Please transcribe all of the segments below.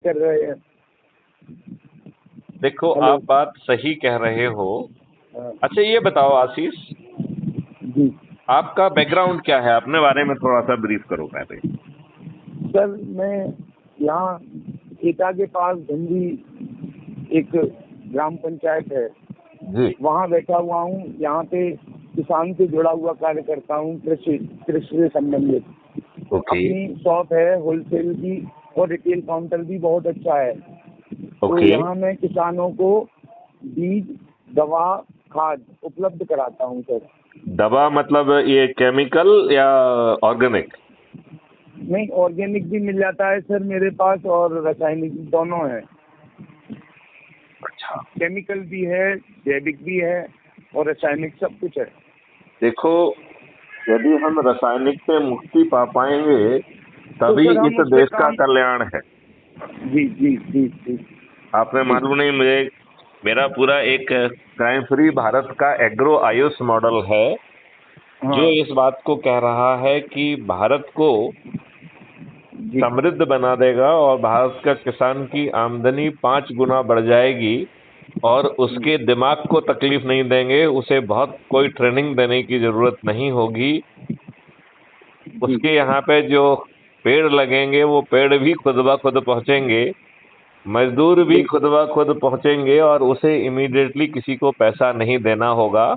कर रहे हैं। देखो, हेलो। आप बात सही कह रहे हो। हाँ, अच्छा, ये बताओ आशीष, जी आपका बैकग्राउंड क्या है? अपने बारे में थोड़ा सा ब्रीफ करो पहले। सर, मैं यहाँ एटा के पास धंधी एक ग्राम पंचायत है, जी। वहाँ बैठा हुआ हूँ। यहाँ पे किसान से जुड़ा हुआ कार्य करता हूँ, कृषि कृषि से संबंधित। ओके। अपनी शॉप है होलसेल की, और रिटेल काउंटर भी बहुत अच्छा है। तो ओके। यहाँ मैं किसानों को बीज, दवा, खाद उपलब्ध कराता हूँ सर। दवा मतलब ये केमिकल या ऑर्गेनिक? नहीं, ऑर्गेनिक भी मिल जाता है सर मेरे पास, और रासायनिक भी, दोनों है। अच्छा। केमिकल भी है, जैविक भी है, और रासायनिक, सब कुछ है। देखो, यदि हम रासायनिक से मुक्ति पा पाएंगे तो तभी सर हम इस उस पे देश का काम। कल्याण है। जी जी जी जी आपने जी मालूम नहीं, मुझे मेरा पूरा एक क्राइम फ्री भारत का एग्रो आयुष मॉडल है, जो हाँ इस बात को कह रहा है कि भारत को जी समृद्ध बना देगा और भारत का किसान की आमदनी 5 गुना बढ़ जाएगी, और उसके दिमाग को तकलीफ नहीं देंगे, उसे बहुत कोई ट्रेनिंग देने की जरूरत नहीं होगी। जी उसके यहाँ पे जो पेड़ लगेंगे वो पेड़ भी खुद ब खुद पहुंचेंगे, मजदूर भी बिल्कुल। खुद ब खुद पहुंचेंगे, और उसे इमीडिएटली किसी को पैसा नहीं देना होगा।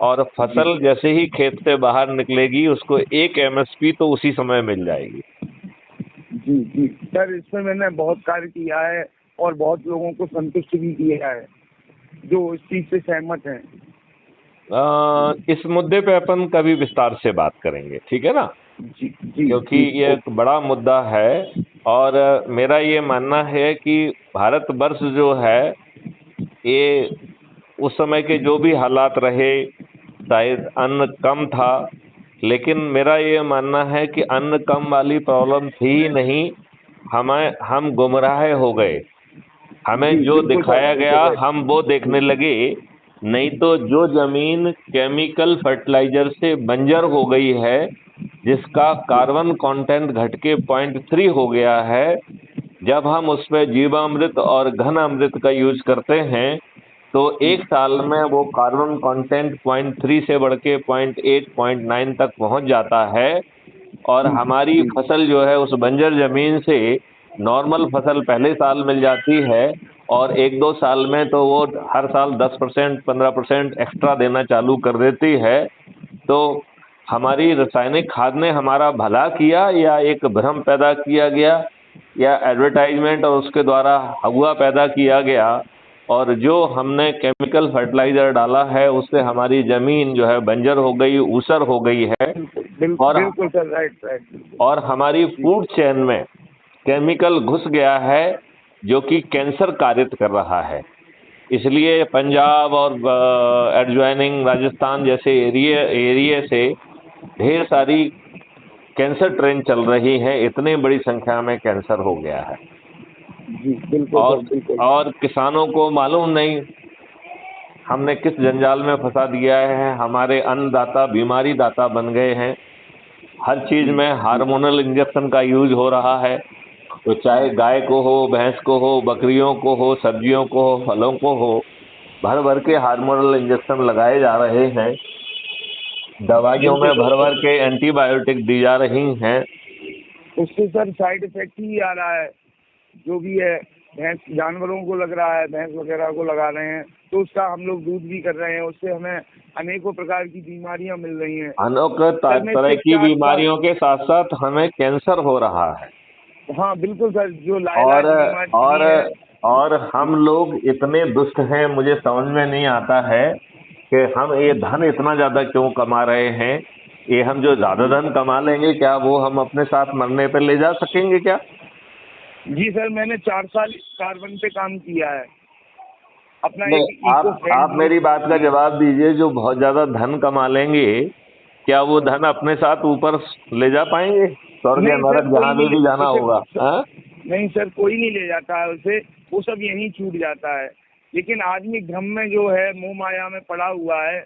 और जी फसल जैसे ही खेत से बाहर निकलेगी उसको एक एमएसपी तो उसी समय मिल जाएगी। जी जी सर, इसमें मैंने बहुत कार्य किया है, और बहुत लोगों को संतुष्ट भी किया है, जो इस चीज से सहमत हैं। इस मुद्दे पे अपन कभी विस्तार से बात करेंगे, ठीक है ना? जी जी क्योंकि जी ये एक ओके। बड़ा मुद्दा है। और मेरा ये मानना है कि भारतवर्ष जो है, ये उस समय के जो भी हालात रहे, शायद अन्न कम था, लेकिन मेरा ये मानना है कि अन्न कम वाली प्रॉब्लम थी ही नहीं। हम गुमराह हो गए। हमें जी जो बिल्कुल सर, दिखाया बिल्कुल गया राइट। हम वो देखने लगे। नहीं तो जो जमीन केमिकल फर्टिलाइजर से बंजर हो गई है, जिसका कार्बन कंटेंट घट के 0.3 हो गया है, जब हम उस पर जीवामृत और घन अमृत का यूज करते हैं तो एक साल में वो कार्बन कंटेंट 0.3 से बढ़ के 0.8 0.9 तक पहुंच जाता है, और जी हमारी जी फसल जो है उस बंजर जमीन से नॉर्मल फसल पहले साल मिल जाती है, और 1-2 साल में तो वो हर साल 10% 15% एक्स्ट्रा देना चालू कर देती है। तो हमारी रासायनिक खाद ने हमारा भला किया या एक भ्रम पैदा किया गया, या एडवर्टाइजमेंट और उसके द्वारा हवा पैदा किया गया? और जो हमने केमिकल फर्टिलाइजर डाला है उससे हमारी जमीन जो है बंजर हो गई, ऊसर हो गई है। बिल्कुल और बिल्कुल सर, राइट राइट, बिल्कुल। और हमारी जी फूड चेन में केमिकल घुस गया है, जो कि कैंसर कारित कर रहा है। इसलिए पंजाब और एडजॉइनिंग राजस्थान जैसे एरिया से ढेर सारी कैंसर ट्रेन चल रही है। इतनी बड़ी संख्या में कैंसर हो गया है। जी बिल्कुल और सर, बिल्कुल। और किसानों को मालूम नहीं हमने किस जंजाल में फंसा दिया है। हमारे अन्नदाता बीमारी दाता बन गए हैं। हर चीज जी में जी हार्मोनल इंजेक्शन का यूज हो रहा है। तो चाहे गाय को हो, भैंस को हो, बकरियों को हो, सब्जियों को हो, फलों को हो, भर भर के हार्मोनल इंजेक्शन लगाए जा रहे हैं। दवाइयों बिल्कुल में भर सर, भर के एंटीबायोटिक दी जा रही हैं। उससे सर साइड इफेक्ट ही आ रहा है, जो भी है। भैंस जानवरों को लग रहा है, भैंस वगैरह को लगा रहे हैं, तो उसका हम लोग दूध भी कर रहे हैं, उससे हमें अनेकों प्रकार की बीमारियां मिल रही हैं। अनेक सर मैं तरह इससे की 4 साल। बीमारियों के साथ साथ हमें कैंसर हो रहा है। हाँ बिल्कुल सर, जो और लाइलाज बीमारी और भी है। और हम लोग इतने दुष्ट हैं, मुझे समझ में नहीं आता है कि हम ये धन इतना ज्यादा क्यों कमा रहे हैं। ये हम जो ज्यादा धन कमा लेंगे, क्या वो हम अपने साथ मरने पर ले जा सकेंगे क्या? जी सर, मैंने 4 साल कार्बन पे काम किया है, अपना नहीं, एक इको आप फ्रेंडली। मेरी बात का जी जवाब दीजिए। जो बहुत ज्यादा धन कमा लेंगे, क्या वो हाँ। धन अपने साथ ऊपर ले जा पाएंगे, स्वर्ग या नहीं सर, नरक कोई जहां नहीं भी जाना उसे। होगा? हाँ? नहीं सर, कोई नहीं ले जाता है उसे, वो सब यहीं छूट जाता है। लेकिन आदमी भ्रम में जो है, मोह माया में पड़ा हुआ है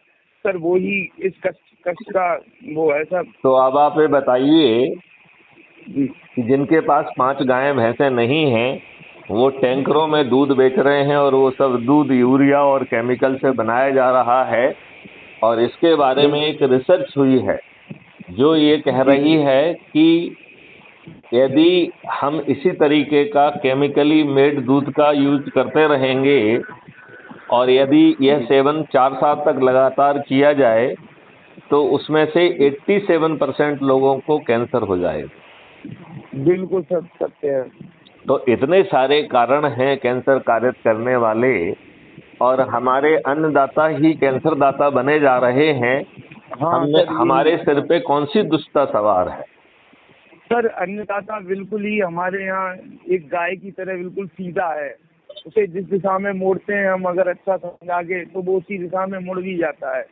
सर, वो ही इस कष्ट कष्ट का वो है सब। तो अब आप ये बताइए जी कि जिनके पास 5 गायें भैंसें नहीं हैं, वो टैंकरों में दूध बेच रहे हैं और वो सब दूध यूरिया और केमिकल से बनाया जा रहा है। और इसके बारे में एक रिसर्च हुई है जो ये कह रही है कि यदि हम इसी तरीके का केमिकली मेड दूध का यूज करते रहेंगे और यदि यह सेवन 4 साल तक लगातार किया जाए तो उसमें से 87% लोगों को कैंसर हो जाएगा। बिल्कुल सत्य है। तो इतने सारे कारण हैं कैंसर कारित करने वाले, और हमारे अन्नदाता ही कैंसर दाता बने जा रहे हैं। हाँ हमने सर, हमारे सिर पे कौन सी दुष्टता सवार है? सर अन्नदाता बिल्कुल ही हमारे यहाँ एक गाय की तरह बिल्कुल सीधा है। उसे जिस दिशा में मोड़ते हैं हम अगर अच्छा समझा के तो वो उसी दिशा में मुड़ भी जाता है।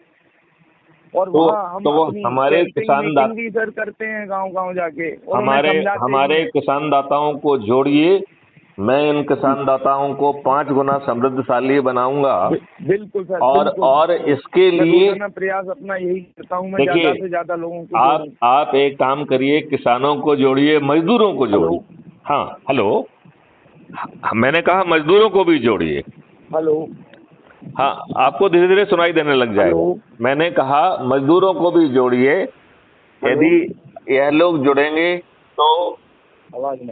और तो वहाँ हम अपनी हमारे किसान मीटिंग भी सर करते हैं गांव-गांव जाके और हमारे उन्हें समझाते हमारे हैं। किसान दाताओं को जोड़िए, मैं इन किसान दाताओं को 5 गुना समृद्धशाली बनाऊंगा। बिल्कुल सर, और इसके लिए मैं प्रयास अपना यही करता हूँ, मैं देखिए, ज्यादा से ज्यादा लोगों को आप एक काम करिए, किसानों को जोड़िए, मजदूरों को जोड़िए। हाँ हेलो, मैंने कहा मजदूरों को भी जोड़िए। हेलो, हाँ, आपको धीरे धीरे सुनाई देने लग जाएगा। मैंने कहा मजदूरों को भी जोड़िए। यदि यह लोग जुड़ेंगे तो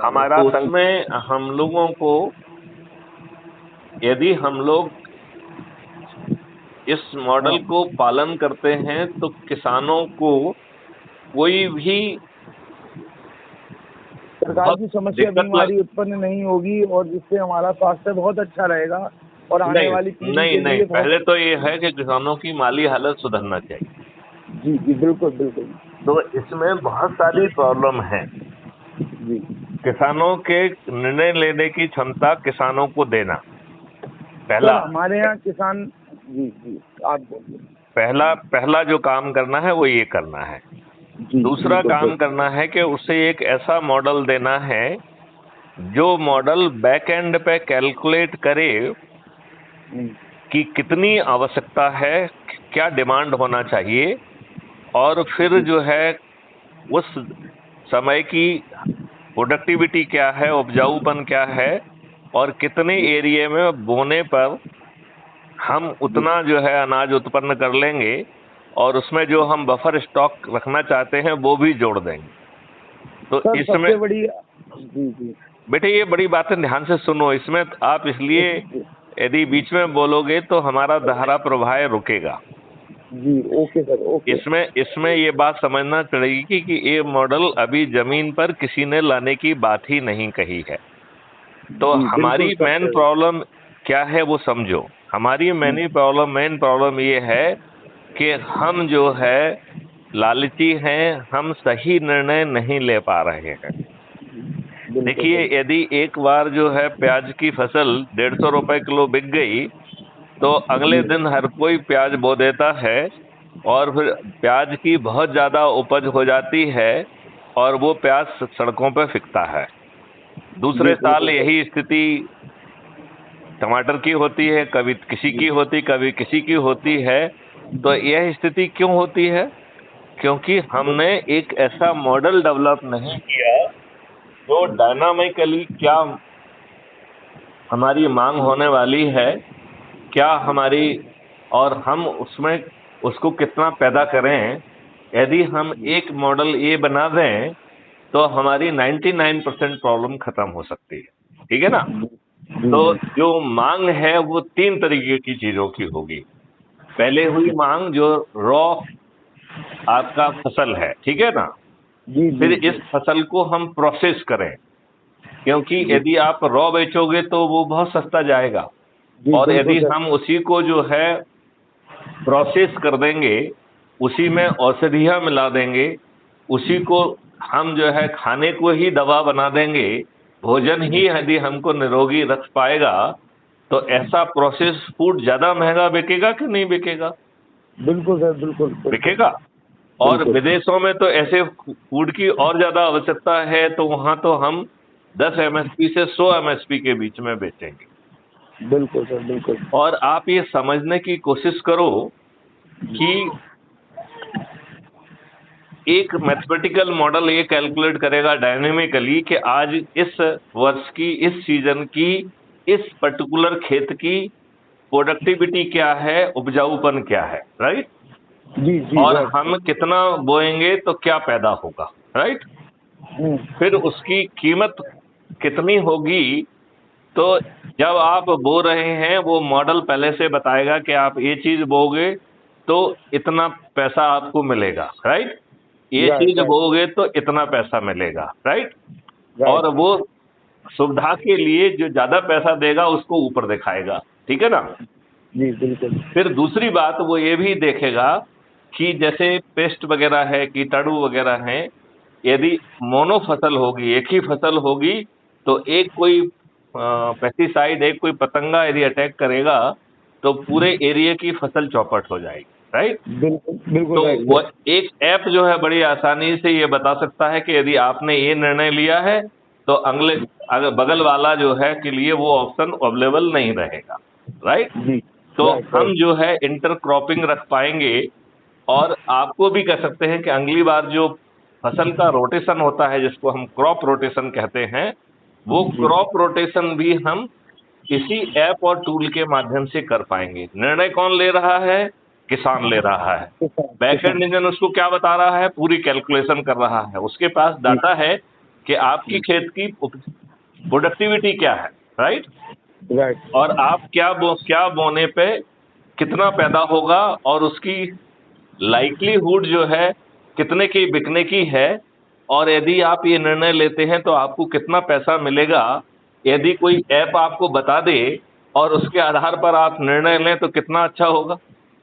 हमारा संघ में हम लोगों को, यदि हम लोग इस मॉडल को पालन करते हैं तो किसानों को कोई भी प्रकार की समस्या बीमारी उत्पन्न नहीं होगी और जिससे हमारा स्वास्थ्य बहुत अच्छा रहेगा और आने वाली पीढ़ी के लिए पहले तो ये है कि किसानों की माली हालत सुधरना चाहिए। जी जी बिल्कुल बिल्कुल। तो इसमें बहुत सारी प्रॉब्लम है। जी, किसानों के निर्णय लेने की क्षमता किसानों को देना, पहला हमारे यहाँ किसान। जी जी, आप बोलिए। पहला जो काम करना है वो ये करना है। दूसरा काम करना है कि उसे एक ऐसा मॉडल देना है जो मॉडल बैक एंड पे कैलकुलेट करे कि कितनी आवश्यकता है, क्या डिमांड होना चाहिए, और फिर जो है उस समय की प्रोडक्टिविटी क्या है, उपजाऊपन क्या है, और कितने एरिया में बोने पर हम उतना जो है अनाज उत्पन्न कर लेंगे, और उसमें जो हम बफर स्टॉक रखना चाहते हैं वो भी जोड़ देंगे। तो इसमें जी बेटे ये बड़ी बातें ध्यान से सुनो। इसमें आप इसलिए यदि बीच में बोलोगे तो हमारा धारा प्रवाह रुकेगा। जी, ओके सर, ओके। इसमें ये बात समझना पड़ेगी कि ये मॉडल अभी जमीन पर किसी ने लाने की बात ही नहीं कही है। तो हमारी मेन प्रॉब्लम क्या है वो समझो। हमारी मेन प्रॉब्लम ये है कि हम जो है लालची हैं, हम सही निर्णय नहीं ले पा रहे हैं। देखिए, यदि एक बार जो है प्याज की फसल 150 रुपए किलो बिक गई तो अगले दिन हर कोई प्याज बो देता है और फिर प्याज की बहुत ज्यादा उपज हो जाती है और वो प्याज सड़कों पर फिकता है। दूसरे साल यही स्थिति टमाटर की होती है, कभी किसी की होती, कभी किसी की होती है। तो यह स्थिति क्यों होती है? क्योंकि हमने एक ऐसा मॉडल डेवलप नहीं किया जो डायनामिकली क्या हमारी मांग होने वाली है, क्या हमारी, और हम उसमें उसको कितना पैदा करें। यदि हम एक मॉडल ये बना दें तो हमारी 99% प्रॉब्लम खत्म हो सकती है। ठीक है ना? तो जो मांग है वो 3 तरीके की चीजों की होगी। पहले हुई मांग जो रॉ आपका फसल है, ठीक है ना? फिर इस फसल को हम प्रोसेस करें, क्योंकि यदि आप रॉ बेचोगे तो वो बहुत सस्ता जाएगा, और यदि हम उसी को जो है प्रोसेस कर देंगे, उसी में औषधियां मिला देंगे, उसी को हम जो है खाने को ही दवा बना देंगे, भोजन ही यदि हमको निरोगी रख पाएगा, तो ऐसा प्रोसेस फूड ज्यादा महंगा बिकेगा कि नहीं बिकेगा? बिल्कुल सर, बिल्कुल बिकेगा। और विदेशों में तो ऐसे फूड की और ज्यादा आवश्यकता है, तो वहां तो हम 10 MSP से 100 MSP के बीच में बेचेंगे। बिल्कुल सर, बिल्कुल। और आप ये समझने की कोशिश करो कि एक मैथमेटिकल मॉडल ये कैलकुलेट करेगा डायनेमिकली कि आज इस वर्ष की, इस सीजन की, इस पर्टिकुलर खेत की प्रोडक्टिविटी क्या है, उपजाऊपन क्या है, राइट। जी जी और right। हम कितना बोएंगे तो क्या पैदा होगा, राइट। फिर उसकी कीमत कितनी होगी, तो जब आप बो रहे हैं वो मॉडल पहले से बताएगा कि आप ये चीज बोगे तो इतना पैसा आपको मिलेगा, राइट। ये राइट चीज राइट बोगे तो इतना पैसा मिलेगा, राइट। और राइट। वो सुविधा के लिए जो ज्यादा पैसा देगा उसको ऊपर दिखाएगा, ठीक है ना। जी बिल्कुल। फिर दूसरी बात वो ये भी देखेगा कि जैसे पेस्ट वगैरह है, कीटाणु वगैरह हैं, यदि मोनो फसल होगी, एक ही फसल होगी, तो एक कोई पेस्टिसाइड, एक कोई पतंगा यदि अटैक करेगा तो पूरे एरिया की फसल चौपट हो जाएगी, राइट। बिल्कुल बिल्कुल तो राइट। वो एक ऐप जो है बड़ी आसानी से ये बता सकता है कि यदि आपने ये निर्णय लिया है तो अगर बगल वाला जो है के लिए वो ऑप्शन अवेलेबल नहीं रहेगा, राइट। जी तो राइट हम राइट। जो है इंटर क्रॉपिंग रख पाएंगे। और आपको भी कह सकते हैं कि अगली बार जो फसल का रोटेशन होता है, जिसको हम क्रॉप रोटेशन कहते हैं, वो जी क्रॉप रोटेशन भी हम इसी ऐप और टूल के माध्यम से कर पाएंगे। निर्णय कौन ले रहा है? किसान ले रहा है। किसान बैकएंड किसान। इंजन उसको क्या बता रहा है? पूरी कैलकुलेशन कर रहा है। उसके पास जी डाटा है कि आपकी खेत की प्रोडक्टिविटी क्या है, राइट। राइट। और आप क्या बोने पे कितना पैदा होगा, और उसकी लाइक्लीहुड जो है कितने की बिकने की है। और यदि आप ये निर्णय लेते हैं तो आपको कितना पैसा मिलेगा, यदि कोई ऐप आपको बता दे और उसके आधार पर आप निर्णय लें तो कितना अच्छा होगा,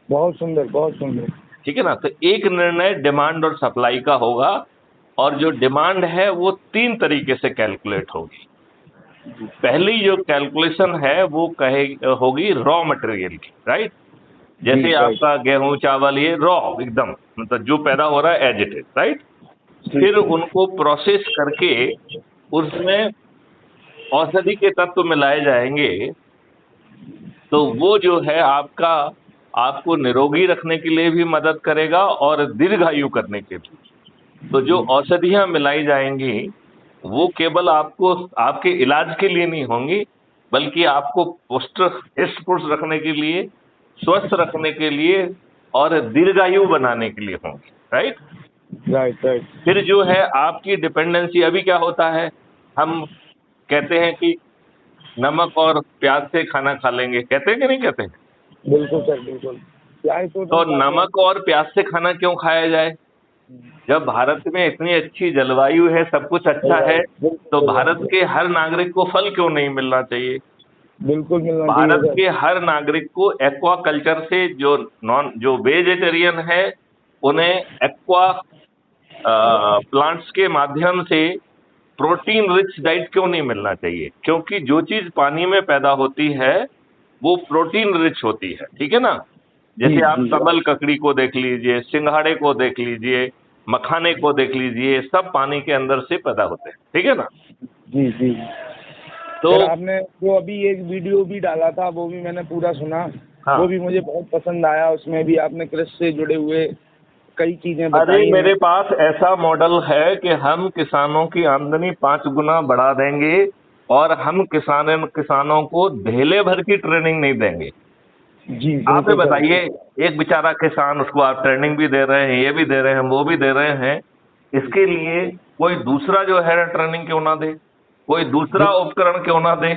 बहुत सुंदर बहुत सुंदर। ठीक है ना। तो एक निर्णय डिमांड और सप्लाई का होगा, और जो डिमांड है वो 3 तरीके से कैलकुलेट होगी। पहली जो कैलकुलेशन है वो होगी रॉ मटेरियल की, राइट। जी जैसे राइट। आपका गेहूं चावल, ये रॉ एकदम, मतलब जो पैदा हो रहा है एज इट इज, राइट। जी फिर उनको प्रोसेस करके उसमें औषधि के तत्व मिलाए जाएंगे, तो वो जो है आपको निरोगी रखने के लिए भी मदद करेगा और दीर्घायु करने के लिए। तो जो औषधियां मिलाई जाएंगी वो केवल आपको आपके इलाज के लिए नहीं होंगी, बल्कि आपको पुष्ट हृष्ट पुष्ट रखने के लिए, स्वस्थ रखने के लिए और दीर्घायु बनाने के लिए होंगी, राइट। Right right. फिर जो है आपकी डिपेंडेंसी, अभी क्या होता है, हम कहते हैं कि नमक और प्याज से खाना खा लेंगे, कहते हैं कि नहीं कहते हैं। बिल्कुल सर बिल्कुल। चाय तो तो नहीं खाते हैं। नमक और प्याज से खाना क्यों खाया जाए? जब भारत में इतनी अच्छी जलवायु है, सब कुछ अच्छा है, तो भारत बिल्कुल के हर नागरिक को फल क्यों नहीं मिलना चाहिए? बिल्कुल मिलना चाहिए भारत सर। के हर नागरिक को एक्वा कल्चर से, जो वेजिटेरियन है उन्हें एक्वा प्लांट्स के माध्यम से प्रोटीन रिच डाइट क्यों नहीं मिलना चाहिए? क्योंकि जो चीज पानी में पैदा होती है वो प्रोटीन रिच होती है, ठीक है ना। जी जैसे आप जी कमल ककड़ी को देख लीजिए, सिंघाड़े को देख लीजिए, मखाने को देख लीजिए, सब पानी के अंदर से पैदा होते हैं, ठीक है ना। जी जी। तो सर आपने जो अभी एक वीडियो भी डाला था वो भी मैंने पूरा सुना। हाँ, वो भी मुझे बहुत पसंद आया। उसमें भी आपने कृषि से जुड़े हुए कई चीजें अरे बताई हैं। मेरे पास ऐसा मॉडल है कि हम किसानों की आमदनी 5 गुना बढ़ा देंगे, और हम किसानों को धेले भर की ट्रेनिंग नहीं देंगे। जी आप ये बिल्कुल सर। बताइए, एक बेचारा किसान, उसको आप ट्रेनिंग भी दे रहे हैं, ये भी दे रहे हैं, वो भी दे रहे हैं, इसके लिए कोई दूसरा जो है ट्रेनिंग क्यों ना दे, कोई दूसरा उपकरण क्यों ना दे,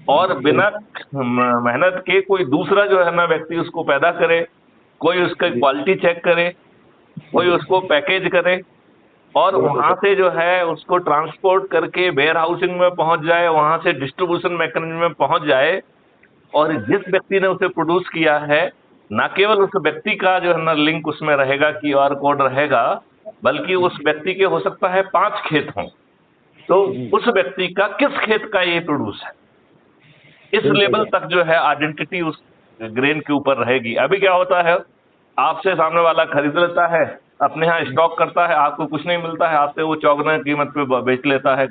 और बिना मेहनत के कोई दूसरा जो है ना व्यक्ति उसको पैदा करे, कोई उसका जी क्वालिटी चेक करे, कोई उसको पैकेज करे, और बिल्कुल वहां सर। से जो है उसको ट्रांसपोर्ट करके वेयर हाउसिंग में पहुंच जाए, वहां से डिस्ट्रीब्यूशन मैकेनिज्म में पहुंच जाए, और जिस व्यक्ति ने उसे प्रोड्यूस किया है, न केवल उस व्यक्ति का जो है ना लिंक उसमें रहेगा, क्यूआर कोड रहेगा, बल्कि उस व्यक्ति के हो सकता है 5 खेत हों, तो जी उस व्यक्ति का किस खेत का ये प्रोड्यूस है, इस बिल्कुल लेवल सर। तक जो है आइडेंटिटी उस ग्रेन के ऊपर रहेगी। अभी क्या होता है, आपसे सामने वाला खरीद लेता है, अपने यहाँ स्टॉक करता है, आपको कुछ नहीं मिलता है, आपसे वो चौगुना कीमत पे बेच लेता है,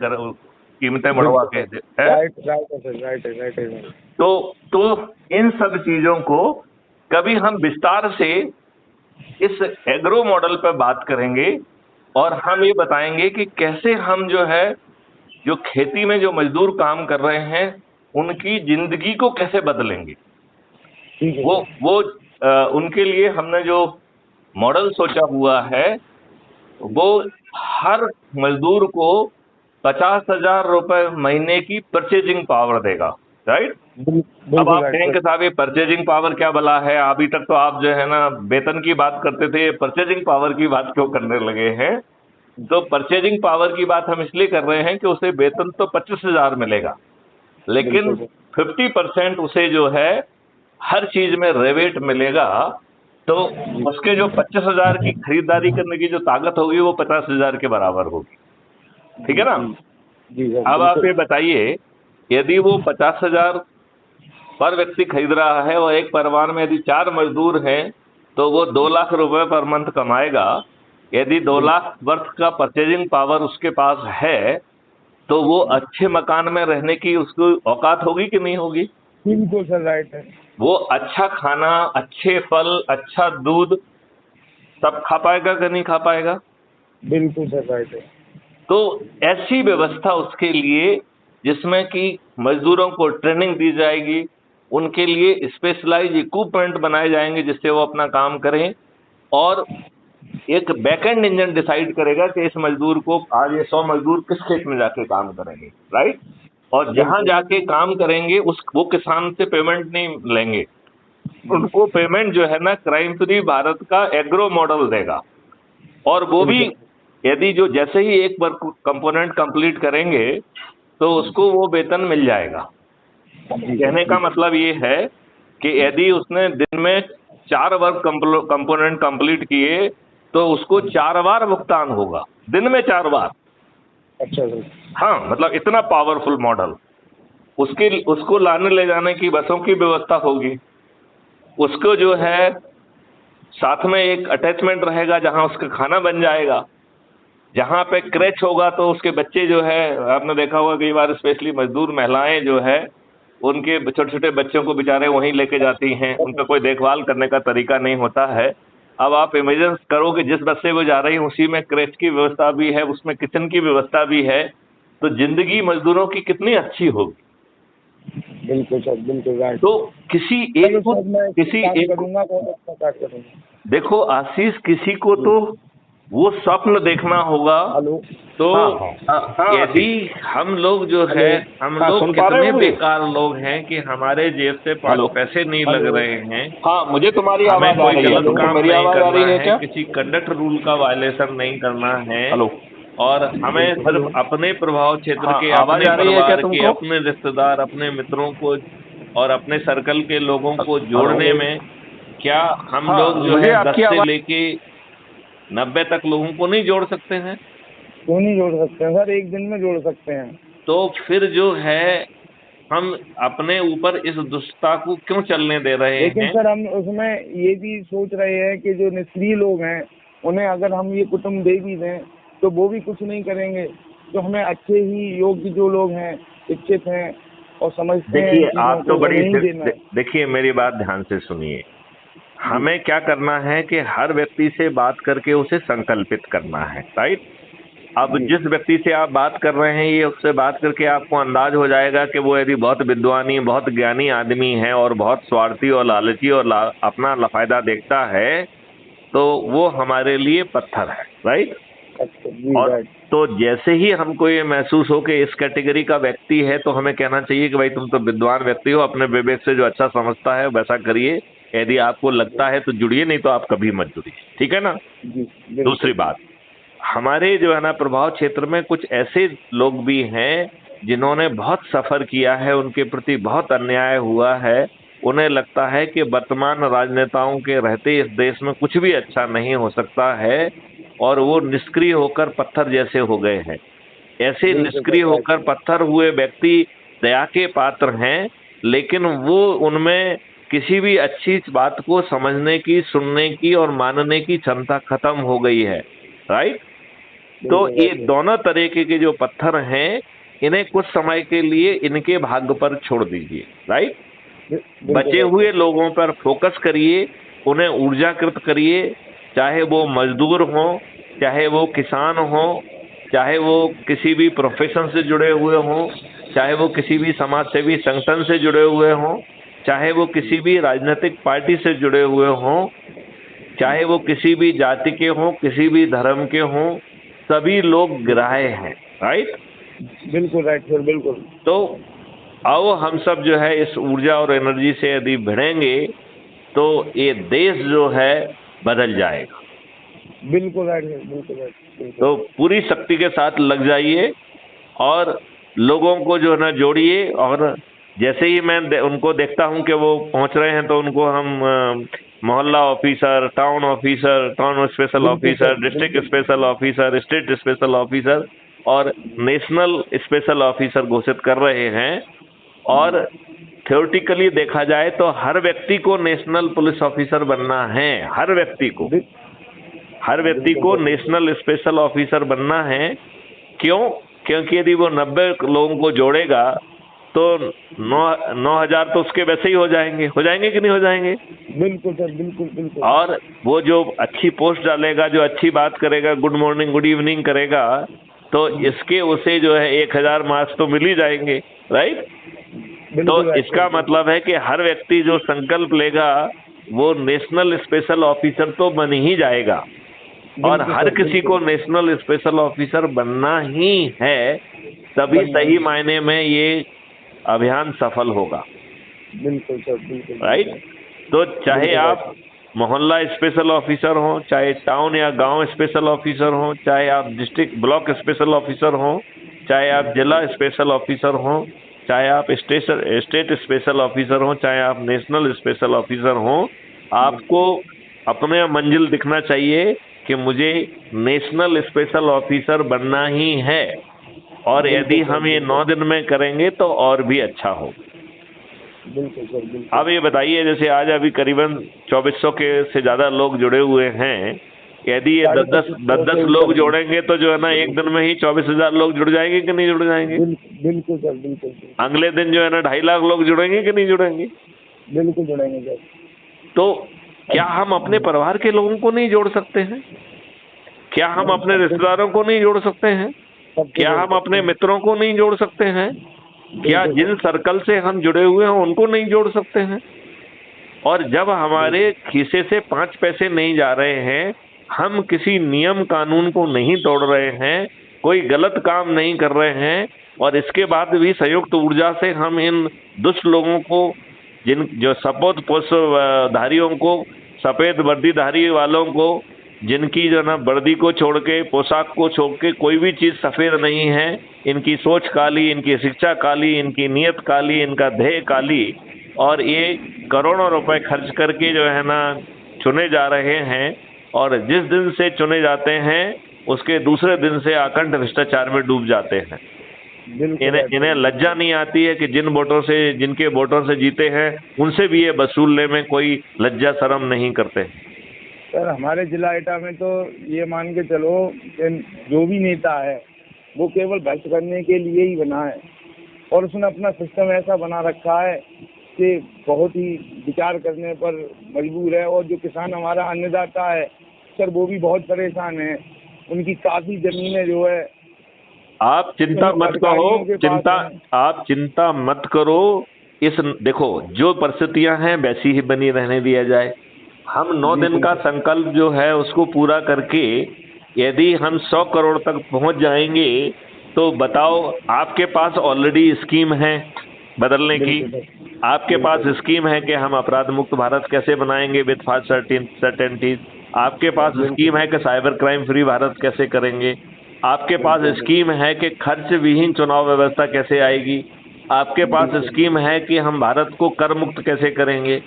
कीमतें बढ़वा बिल्कुल के सर। है। राइट राइट है सर। राइट है राइट है। तो इन सब चीजों को कभी हम विस्तार से इस एग्रो मॉडल पर बात करेंगे और हम ये बताएंगे कि कैसे हम जो है, जो खेती में जो मजदूर काम कर रहे हैं उनकी जिंदगी को कैसे बदलेंगे। ठीक है वो उनके लिए हमने जो मॉडल सोचा हुआ है वो हर मजदूर को 50,000 रुपए महीने की परचेजिंग पावर देगा, राइट। अब आप कहेंगे साहब ये परचेजिंग पावर क्या भला है, अभी तक तो आप जो है ना वेतन की बात करते थे, परचेजिंग पावर की बात क्यों करने लगे हैं। तो परचेजिंग पावर की बात हम इसलिए कर रहे हैं कि उसे वेतन तो 25,000 मिलेगा, लेकिन 50% उसे जो है हर चीज में रेवेट मिलेगा। तो उसके जो 25,000 की खरीदारी करने की जो ताकत होगी वो 50,000 के बराबर होगी, ठीक है ना। अब आप ये बताइए, यदि वो 50,000 पर व्यक्ति खरीद रहा है और एक परिवार में यदि 4 मजदूर हैं तो वो 2 लाख रुपए पर मंथ कमाएगा। यदि 2 लाख वर्थ का परचेजिंग पावर उसके पास है तो वो अच्छे मकान में रहने की उसको औकात होगी कि नहीं होगी। बिल्कुल सर, राइट है। वो अच्छा खाना, अच्छे फल, अच्छा दूध सब खा पाएगा कि नहीं खा पाएगा। बिल्कुल सर, राइट है। तो ऐसी व्यवस्था उसके लिए जिसमें कि मजदूरों को ट्रेनिंग दी जाएगी, उनके लिए स्पेशलाइज इक्विपमेंट बनाए जाएंगे जिससे वो अपना काम करें, और एक बैकएंड इंजन डिसाइड करेगा कि इस मजदूर को आज ये 100 मजदूर किस खेत में जाके काम करेंगे, राइट। और जहां जाके काम करेंगे वो किसान से पेमेंट नहीं लेंगे, उनको पेमेंट जो है ना क्राइम फ्री भारत का एग्रो मॉडल देगा। और वो भी यदि जो जैसे ही एक वर्क कंपोनेंट कंप्लीट करेंगे तो उसको वो वेतन मिल जाएगा। कहने का मतलब ये है कि यदि उसने दिन में 4 वर्क कंपोनेंट कंप्लीट किए तो उसको 4 बार भुगतान होगा, दिन में 4 बार। अच्छा सर। हाँ, मतलब इतना पावरफुल मॉडल। उसको लाने ले जाने की बसों की व्यवस्था होगी, उसको जो है साथ में एक अटैचमेंट रहेगा जहां उसका खाना बन जाएगा। जहां पे क्रैच होगा तो उसके बच्चे जो है, आपने देखा होगा कई बार स्पेशली मजदूर महिलाएं जो है उनके छोटे छोटे बच्चों को बेचारे वहीं लेके जाती हैं, उनका कोई देखभाल करने का तरीका नहीं होता है। अब आप इमेजिन करो कि जिस बस से वो जा रही है उसी में क्रैच की व्यवस्था भी है, उसमें किचन की व्यवस्था भी है, तो जिंदगी मजदूरों की कितनी अच्छी होगी। बिल्कुल सर, बिल्कुल राइट। तो किसी एक देखो आशीष, किसी को तो वो स्वप्न देखना होगा। तो यदि हम लोग जो है, हम लोग कितने बेकार लोग हैं कि हमारे जेब से 5 पैसे नहीं लग रहे हैं। हाँ, मुझे तुम्हारी हमें आवाज आ कोई रही है। गलत काम मेरी नहीं आवाज आ करना रही है है, क्या? किसी कंडक्ट रूल का वायलेशन नहीं करना है, और हमें सिर्फ अपने प्रभाव क्षेत्र के, अपने परिवार के, अपने रिश्तेदार, अपने मित्रों को और अपने सर्कल के लोगों को जोड़ने में, क्या हम लोग जो है 10 से लेके 90 तक लोगों को नहीं जोड़ सकते हैं? क्यों नहीं जोड़ सकते हैं सर, एक दिन में जोड़ सकते हैं। तो फिर जो है हम अपने ऊपर इस दुष्टता को क्यों चलने दे रहे हैं? लेकिन सर हम उसमें ये भी सोच रहे हैं कि जो निष्क्रिय लोग हैं उन्हें अगर हम ये कुटुंब दे भी दें तो वो भी कुछ नहीं करेंगे। तो हमें अच्छे ही योग्य जो लोग हैं, शिक्षित हैं और समझते हैं। देखिए आप तो बड़ी, देखिए मेरी बात ध्यान से सुनिए। हमें क्या करना है कि हर व्यक्ति से बात करके उसे संकल्पित करना है, राइट। अब जिस व्यक्ति से आप बात कर रहे हैं, ये उससे बात करके आपको अंदाज हो जाएगा कि वो यदि बहुत विद्वानी, बहुत ज्ञानी आदमी है और बहुत स्वार्थी और लालची और अपना फायदा देखता है तो वो हमारे लिए पत्थर है, राइट। और तो जैसे ही हमको ये महसूस हो कि इस कैटेगरी का व्यक्ति है तो हमें कहना चाहिए कि भाई तुम तो विद्वान व्यक्ति हो, अपने विवेक से जो अच्छा समझता है वैसा करिए। यदि आपको लगता है तो जुड़िए, नहीं तो आप कभी मत जुड़िए, ठीक है ना। दूसरी बात, हमारे जो है ना प्रभाव क्षेत्र में कुछ ऐसे लोग भी हैं जिन्होंने बहुत सफर किया है, उनके प्रति बहुत अन्याय हुआ है। उन्हें लगता है कि वर्तमान राजनेताओं के रहते इस देश में कुछ भी अच्छा नहीं हो सकता है, और वो निष्क्रिय होकर पत्थर जैसे हो गए हैं। ऐसे निष्क्रिय होकर पत्थर हुए व्यक्ति दया के पात्र हैं, लेकिन वो उनमें किसी भी अच्छी बात को समझने की, सुनने की और मानने की क्षमता खत्म हो गई है, राइट। तो ये दोनों तरीके के जो पत्थर हैं, इन्हें कुछ समय के लिए इनके भाग्य पर छोड़ दीजिए, राइट। बचे हुए लोगों पर फोकस करिए उन्हें ऊर्जाकृत करिए, चाहे वो मजदूर हों, चाहे वो किसान हों, चाहे वो किसी भी प्रोफेशन से जुड़े हुए हों, चाहे वो किसी भी समाज सेवी संगठन से जुड़े हुए हों, चाहे वो किसी भी राजनीतिक पार्टी से जुड़े हुए हों, चाहे वो किसी भी जाति के हों, किसी भी धर्म के हों, सभी लोग ग्राह्य हैं। राइट? बिल्कुल राइट सर, बिल्कुल। तो आओ हम सब जो है इस ऊर्जा और एनर्जी से यदि भिड़ेंगे तो ये देश जो है बदल जाएगा। बिल्कुल राइट सर, बिल्कुल राइट। तो पूरी शक्ति के साथ लग जाइए और लोगों को जो है ना जोड़िए, और जैसे ही मैं उनको देखता हूं कि वो पहुंच रहे हैं तो उनको हम मोहल्ला officer, town special officer, district special officer, state special officer और नेशनल स्पेशल ऑफिसर घोषित कर रहे हैं। और थ्योरेटिकली देखा जाए तो हर व्यक्ति को नेशनल पुलिस ऑफिसर बनना है, हर व्यक्ति को नेशनल स्पेशल ऑफिसर बनना है। क्यों? क्योंकि यदि वो 90 लोगों को जोड़ेगा तो 9,000 तो उसके वैसे ही हो जाएंगे कि नहीं हो जाएंगे? बिल्कुल सर, बिल्कुल बिल्कुल। और वो जो अच्छी पोस्ट डालेगा, जो अच्छी बात करेगा, गुड मॉर्निंग गुड इवनिंग करेगा, तो इसके उसे जो है 1,000 मार्क्स तो मिल ही जाएंगे। राइट? तो इसका मतलब है कि हर व्यक्ति जो संकल्प लेगा वो नेशनल स्पेशल ऑफिसर तो बन ही जाएगा, और हर किसी को नेशनल स्पेशल ऑफिसर बनना ही है, तभी सही मायने में ये अभियान सफल होगा। बिल्कुल सर, बिल्कुल। राइट? तो चाहे आप मोहल्ला स्पेशल ऑफिसर हो, चाहे टाउन या गांव स्पेशल ऑफिसर हो, चाहे आप डिस्ट्रिक्ट ब्लॉक स्पेशल ऑफिसर हो, चाहे आप जिला स्पेशल ऑफिसर हो, चाहे आप स्टेट स्पेशल ऑफिसर हो, चाहे आप नेशनल स्पेशल ऑफिसर हो, आपको अपने मंजिल दिखना चाहिए कि मुझे नेशनल स्पेशल ऑफिसर बनना ही है। और यदि हम ये 9 दिन में करेंगे तो और भी अच्छा हो। बिल्कुल सर, बिल्कुल। अब ये बताइए, जैसे आज अभी करीबन 2400 के से ज़्यादा लोग जुड़े हुए हैं, यदि ये 10 लोग जोड़ेंगे तो जो है ना एक दिन में ही 24,000 लोग जुड़ जाएंगे कि नहीं जुड़ जाएंगे? बिल्कुल सर, बिल्कुल। अगले दिन जो है ना 2.5 लाख लोग जुड़ेंगे कि नहीं जुड़ेंगे? बिल्कुल जुड़ेंगे सर। तो क्या हम अपने परिवार के लोगों को नहीं जोड़ सकते हैं? क्या हम अपने रिश्तेदारों को नहीं जोड़ सकते हैं? क्या हम अपने मित्रों को नहीं जोड़ सकते हैं? क्या जिन सर्कल से हम जुड़े हुए हैं उनको नहीं जोड़ सकते हैं? और जब हमारे खीसे से 5 पैसे नहीं जा रहे हैं, हम किसी नियम कानून को नहीं तोड़ रहे हैं, कोई गलत काम नहीं कर रहे हैं, और इसके बाद भी संयुक्त ऊर्जा से हम इन दुष्ट लोगों को, जो सफेद पोषधारियों को, सफेद वर्दीधारी वालों को, जिनकी जो ना वर्दी को छोड़ के, पोशाक को छोड़ के कोई भी चीज़ सफ़ेद नहीं है, इनकी सोच काली, इनकी शिक्षा काली, इनकी नीयत काली, इनका ध्येय काली, और ये करोड़ों रुपए खर्च करके जो है ना चुने जा रहे हैं, और जिस दिन से चुने जाते हैं उसके दूसरे दिन से अखंड भ्रष्टाचार में डूब जाते हैं। इन्हें लज्जा नहीं आती है कि जिनके वोटों से जीते हैं उनसे भी ये वसूलने में कोई लज्जा शर्म नहीं करते। सर हमारे जिला एटा में तो ये मान के चलो कि जो भी नेता है वो केवल भ्रष्ट करने के लिए ही बना है, और उसने अपना सिस्टम ऐसा बना रखा है कि बहुत ही विचार करने पर मजबूर है। और जो किसान हमारा अन्नदाता है सर, वो भी बहुत परेशान है। उनकी काफ़ी ज़मीनें जो है, आप चिंता मत करो। देखो, जो परिस्थितियां हैं वैसी ही बनी रहने दिया जाए। हम 9 दिन का संकल्प जो है उसको पूरा करके यदि हम 100 करोड़ तक पहुंच जाएंगे तो बताओ, आपके पास ऑलरेडी स्कीम है बदलने की। आपके पास स्कीम है कि हम अपराध मुक्त भारत कैसे बनाएंगे विद फास्ट सर्टेनिटी। आपके पास स्कीम है कि साइबर क्राइम फ्री भारत कैसे करेंगे। आपके पास स्कीम है कि खर्च विहीन चुनाव व्यवस्था कैसे आएगी। आपके पास स्कीम है कि हम भारत को कर मुक्त कैसे करेंगे।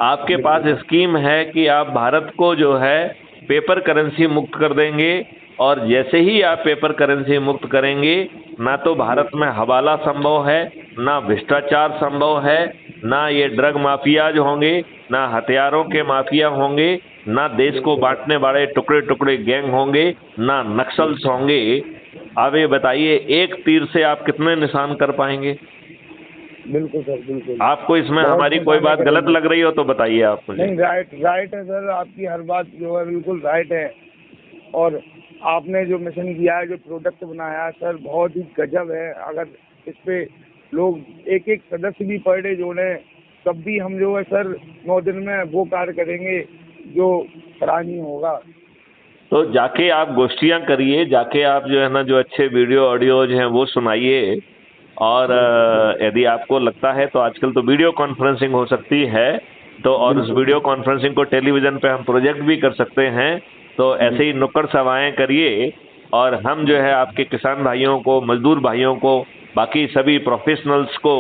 आपके पास स्कीम है कि आप भारत को जो है पेपर करेंसी मुक्त कर देंगे, और जैसे ही आप पेपर करेंसी मुक्त करेंगे, ना तो भारत में हवाला संभव है, ना भ्रष्टाचार संभव है, ना ये ड्रग माफियाज होंगे, ना हथियारों के माफिया होंगे, ना देश को बांटने वाले टुकड़े टुकड़े गैंग होंगे, ना नक्सल्स होंगे। अब ये बताइए, एक तीर से आप कितने निशान कर पाएंगे? बिल्कुल सर, बिल्कुल। आपको इसमें बहुत हमारी कोई बात मेहरबानी गलत करेंगे। लग रही हो तो बताइए आप मुझे। नहीं, राइट राइट है सर, आपकी हर बात जो है बिल्कुल राइट है। और आपने जो मिशन किया है, जो प्रोडक्ट बनाया है सर, बहुत ही गजब है। अगर इस पे लोग एक एक सदस्य भी पर डे जोड़े, तब भी हम जो है सर 9 दिन में वो कार्य करेंगे जो सराहनीय होगा। तो जाके आप गोष्ठियां करिए, जाके आप जो है ना जो अच्छे वीडियो ऑडियोज हैं वो सुनाइए। और यदि आपको लगता है तो आजकल तो वीडियो कॉन्फ्रेंसिंग हो सकती है, तो और उस बिल्कुल वीडियो कॉन्फ्रेंसिंग को टेलीविज़न पे हम प्रोजेक्ट भी कर सकते हैं। तो ऐसे ही नुक्कड़ सभाएं करिए, और हम जो है आपके किसान भाइयों को, मजदूर भाइयों को, बाकी सभी प्रोफेशनल्स को,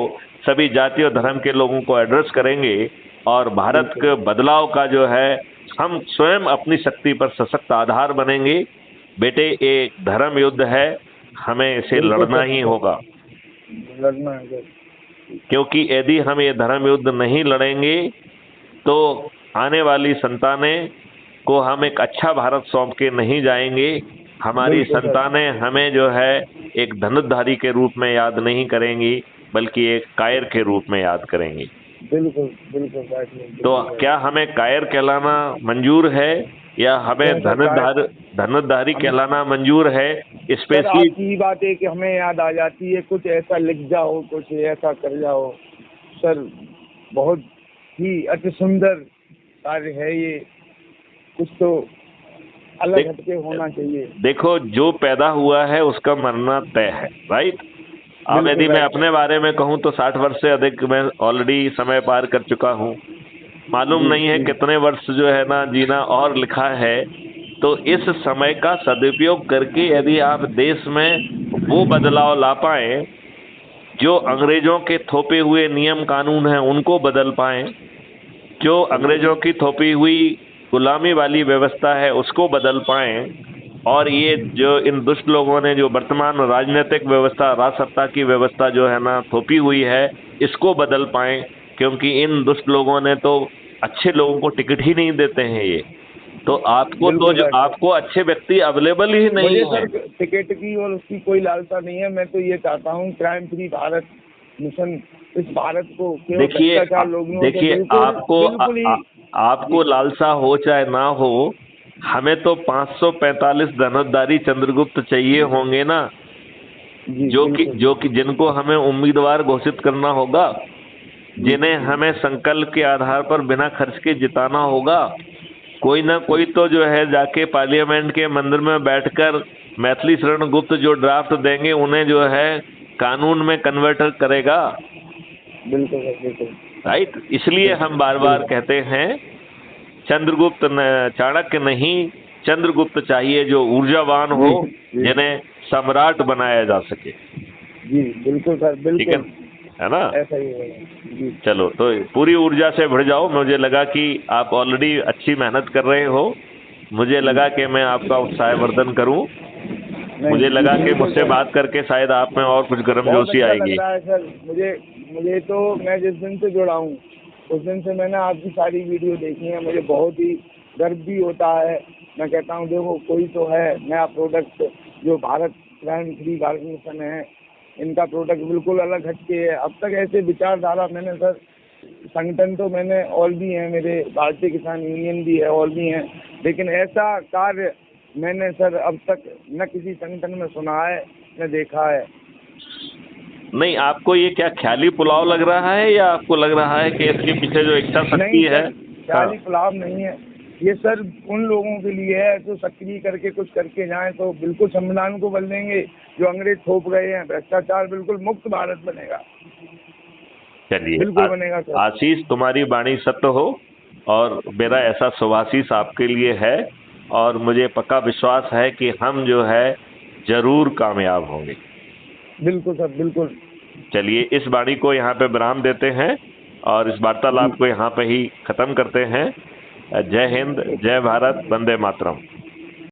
सभी जाति और धर्म के लोगों को एड्रेस करेंगे। और भारत के बदलाव का जो है हम स्वयं अपनी शक्ति पर सशक्त आधार बनेंगे। बेटे, एक धर्म युद्ध है, हमें इसे बिल्कुल लड़ना सर, ही होगा। लड़ना है सर। क्योंकि यदि हम ये धर्म युद्ध नहीं लड़ेंगे तो आने वाली संतानें को हम एक अच्छा भारत सौंप के नहीं जाएंगे। हमारी बिल्कुल सर, संतानें हमें जो है एक धनुर्धारी के रूप में याद नहीं करेंगी, बल्कि एक कायर के रूप में याद करेंगी। बिल्कुल बिल्कुल राइट है, तो बिल्कुल राइट। क्या हमें कायर कहलाना मंजूर है, या हमें नहीं सर, धनुर्धारी हम कहलाना मंजूर है? सर स्पेशली आपकी ही बात है कि हमें याद आ जाती है, कुछ ऐसा लिख जाओ, कुछ ऐसा कर जाओ सर। बहुत ही अति सुंदर कार्य है ये। कुछ तो अलग हटके होना चाहिए। देखो, जो पैदा हुआ है उसका मरना तय है, राइट? अब बिल्कुल यदि मैं राइट अपने बारे में कहूं तो 60 वर्ष से अधिक मैं ऑलरेडी समय पार कर चुका हूं। मालूम जी नहीं है जी। कितने वर्ष जो है ना जीना और लिखा है। तो इस समय का सदुपयोग करके यदि आप देश में वो बदलाव ला पाए, जो अंग्रेजों के थोपे हुए नियम कानून हैं उनको बदल पाए, जो अंग्रेजों की थोपी हुई गुलामी वाली व्यवस्था है उसको बदल पाए, और ये जो इन दुष्ट लोगों ने जो वर्तमान राजनीतिक व्यवस्था, राजसत्ता की व्यवस्था जो है ना थोपी हुई है, इसको बदल पाए। क्योंकि इन दुष्ट लोगों ने तो अच्छे लोगों को टिकट ही नहीं देते हैं ये। तो आपको तो बिल्कुल जो राइट सर। आपको अच्छे व्यक्ति अवेलेबल ही नहीं मुझे है। सर टिकट की और उसकी कोई लालसा नहीं है। मैं तो ये चाहता हूँ क्राइम फ्री भारत मिशन, इस भारत को केवल देखिए भ्रष्टाचार लोगों से देखिए बिल्कुल बिल्कुल ही। आपको जी लालसा हो चाहे ना हो, हमें तो 545 धनुर्धारी चंद्रगुप्त चाहिए होंगे ना, जी बिल्कुल। जो कि जिनको हमें उम्मीदवार घोषित करना होगा, जी जिन्हें हमें संकल्प के आधार पर बिना खर्च के जिताना होगा। कोई ना कोई तो जो है जाके पार्लियामेंट के मंदिर में बैठकर मैथिली शरण गुप्त जो ड्राफ्ट देंगे उन्हें जो है कानून में कन्वर्टर करेगा, बिल्कुल सर, बिल्कुल राइट? इसलिए हम बार बार बिल्कुल। कहते हैं चंद्रगुप्त चाणक्य नहीं, चंद्रगुप्त चाहिए जो ऊर्जावान हो, जी जी जिन्हें सम्राट बनाया जा सके। जी बिल्कुल सर, ठीक बिल्कुल है ना? ऐसा ही होगा जी। चलो, तो पूरी ऊर्जा से भर जाओ। मुझे लगा कि आप ऑलरेडी अच्छी मेहनत कर रहे हो। मुझे लगा कि मैं आपका उत्साहवर्धन करूं। नहीं मुझे जी लगा कि बिल्कुल मुझसे सर, बात करके शायद आप में और कुछ बहुत गर्मजोशी अच्छा लग आएगी। रहा है सर। मुझे मुझे तो, मैं जिस दिन से जुड़ा हूँ उस दिन से मैंने आपकी सारी वीडियो देखी है। मुझे बहुत ही गर्व भी होता है। मैं कहता हूँ देखो, कोई तो है नया प्रोडक्ट जो Bharat crime free Bharat mission है, इनका प्रोडक्ट बिल्कुल अलग हटके है। अब तक ऐसे विचारधारा मैंने सर, संगठन तो मैंने और भी हैं, मेरे भारतीय किसान यूनियन भी है और भी हैं, लेकिन ऐसा कार्य मैंने सर अब तक न किसी संगठन में सुना है न देखा है। नहीं, आपको ये क्या ख्याली पुलाव लग रहा है, या आपको लग रहा है कि इसके पीछे जो इच्छा नहीं शक्ति है? सर, ख्याली पुलाव नहीं है ये सर। उन लोगों के लिए है जो सक्रिय करके कुछ करके जाएं तो बिल्कुल संविधान को बदलेंगे। जो अंग्रेज थोप गए हैं, भ्रष्टाचार बिल्कुल मुक्त भारत बनेगा, चलिए, बिल्कुल बनेगा सर। आशीष, तुम्हारी वाणी सत्य हो, और मेरा ऐसा शुभाशीष आपके लिए है। और मुझे पक्का विश्वास है कि हम जो है जरूर कामयाब होंगे। बिल्कुल सर, बिल्कुल। चलिए, इस वाणी को यहाँ पे विराम देते हैं और इस वार्तालाप को यहाँ पे ही खत्म करते हैं। जय हिंद, जय भारत, वंदे मातरम।